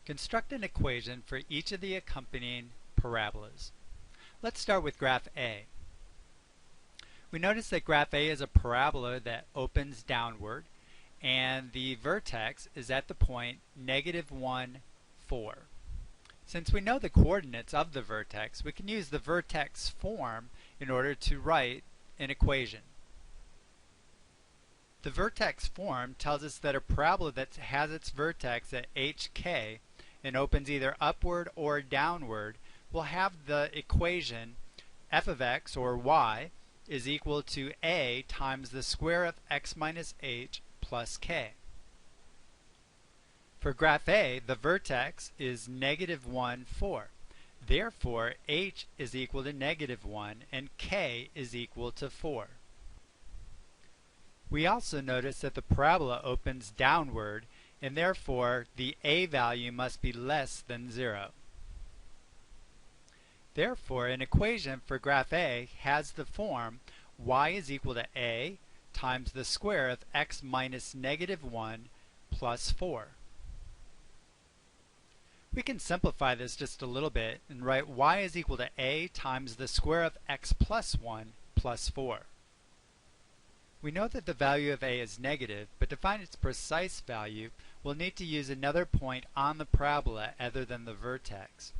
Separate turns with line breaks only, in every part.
Construct an equation for each of the accompanying parabolas. Let's start with graph A. We notice that graph A is a parabola that opens downward, and the vertex is at the point -1, 4. Since we know the coordinates of the vertex, we can use the vertex form in order to write an equation. The vertex form tells us that a parabola that has its vertex at hk and opens either upward or downward will have the equation f of x, or y, is equal to a times the square of x minus h plus k. For graph A, the vertex is -1, 4. Therefore, h is equal to -1 and k is equal to 4. We also notice that the parabola opens downward, and therefore the a value must be less than 0. Therefore, an equation for graph A has the form y is equal to a times the square of x minus -1 plus 4. We can simplify this just a little bit and write y is equal to a times the square of x plus 1 plus 4. We know that the value of a is negative, but to find its precise value, we'll need to use another point on the parabola other than the vertex.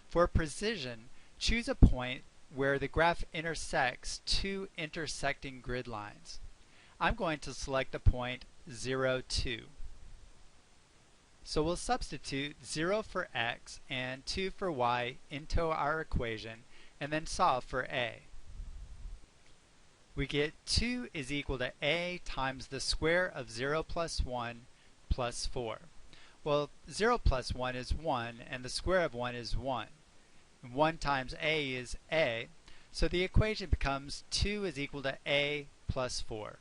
For precision, choose a point where the graph intersects two intersecting grid lines. I'm going to select the point 0, 2. So we'll substitute 0 for x and 2 for y into our equation and then solve for a. We get 2 is equal to a times the square of 0 plus 1 plus 4. Well, 0 plus 1 is 1 and the square of 1 is 1. 1 times a is a, so the equation becomes 2 is equal to a plus 4.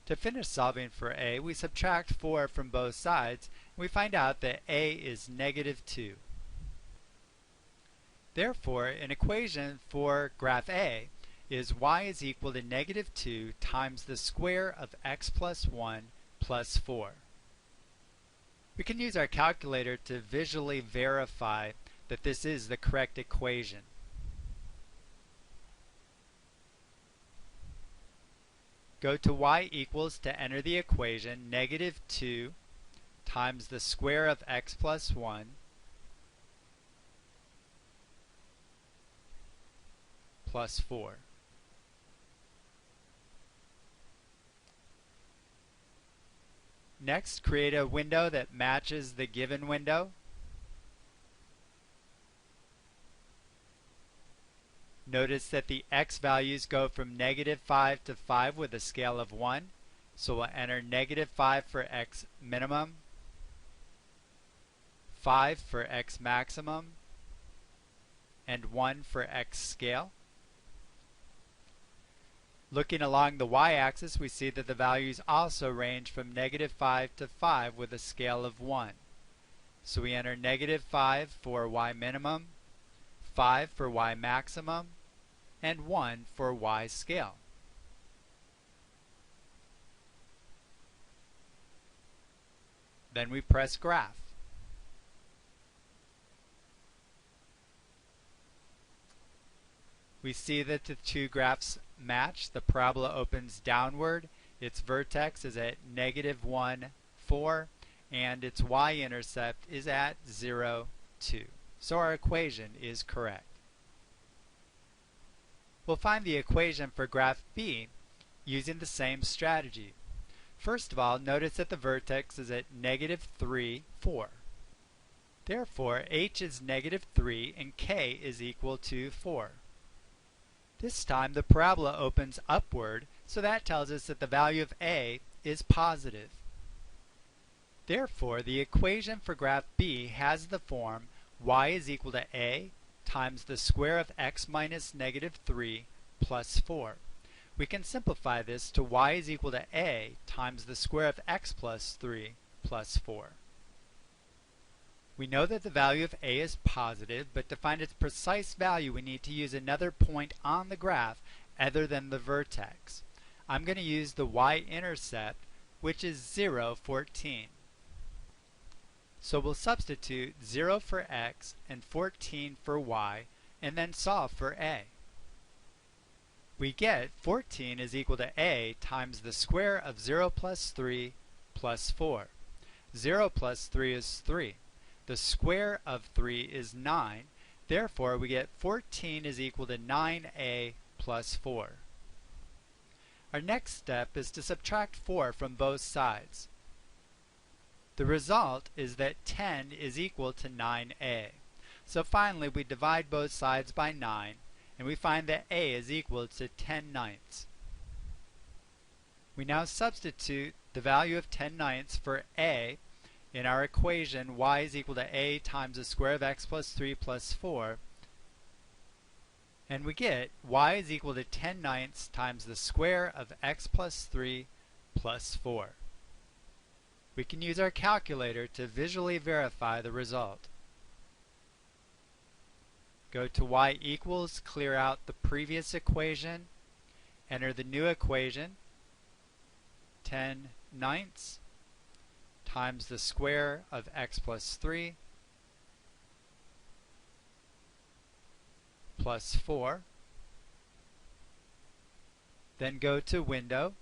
To finish solving for a, we subtract 4 from both sides, and we find out that a is -2. Therefore, an equation for graph A is y is equal to -2 times the square of x plus 1 plus 4. We can use our calculator to visually verify that this is the correct equation. Go to y equals to enter the equation -2 times the square of x plus 1 plus 4. Next, create a window that matches the given window. Notice that the x values go from -5 to 5 with a scale of 1. So we'll enter -5 for x minimum, 5 for x maximum, and 1 for x scale. Looking along the y-axis, we see that the values also range from -5 to 5 with a scale of 1. So we enter -5 for y minimum, 5 for y maximum, and 1 for y scale. Then we press graph. We see that the two graphs match. The parabola opens downward, its vertex is at -1, 4, and its y-intercept is at 0, 2. So our equation is correct. We'll find the equation for graph B using the same strategy. First of all, notice that the vertex is at -3, 4. Therefore, h is -3 and k is equal to 4. This time the parabola opens upward, so that tells us that the value of a is positive. Therefore, the equation for graph B has the form y is equal to a times the square of x minus -3 plus 4. We can simplify this to y is equal to a times the square of x plus 3 plus 4. We know that the value of a is positive, but to find its precise value we need to use another point on the graph other than the vertex. I'm going to use the y-intercept, which is 0, 14. So we'll substitute 0 for x and 14 for y, and then solve for a. We get 14 is equal to a times the square of 0 plus 3 plus 4. 0 plus 3 is 3. The square of 3 is 9. Therefore, we get 14 is equal to 9a plus 4. Our next step is to subtract 4 from both sides. The result is that 10 is equal to 9a. So finally, we divide both sides by 9, and we find that a is equal to 10/9. We now substitute the value of 10/9 for a in our equation y is equal to a times the square of x plus 3 plus 4, and we get y is equal to 10/9 times the square of x plus 3 plus 4. We can use our calculator to visually verify the result. Go to y equals, clear out the previous equation, enter the new equation, 10/9 times the square of x plus 3 plus 4. Then go to Window.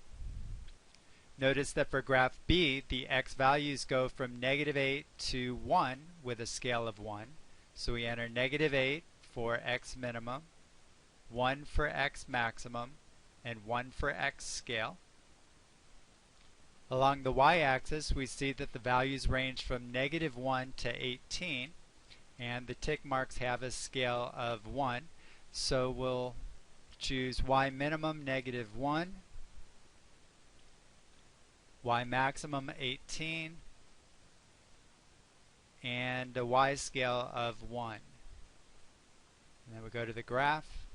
Notice that for graph B, the x values go from -8 to 1 with a scale of 1. So we enter -8 for x minimum, 1 for x maximum, and 1 for x scale. Along the y-axis, we see that the values range from -1 to 18, and the tick marks have a scale of 1. So we'll choose y minimum -1, y maximum 18, and a y scale of 1. And then we go to the graph.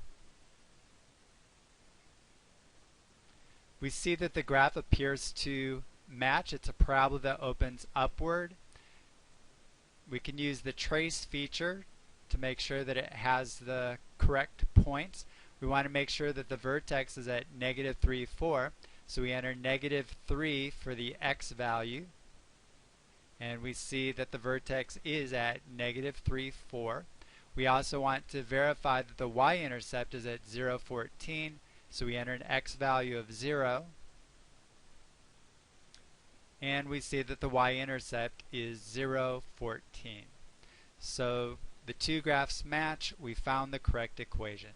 We see that the graph appears to match. It's a parabola that opens upward. We can use the trace feature to make sure that it has the correct points. We want to make sure that the vertex is at -3, 4. So we enter -3 for the x value. And we see that the vertex is at -3, 4. We also want to verify that the y-intercept is at 0, 14. So we enter an x value of 0. And we see that the y-intercept is 0, 14. So the two graphs match. We found the correct equation.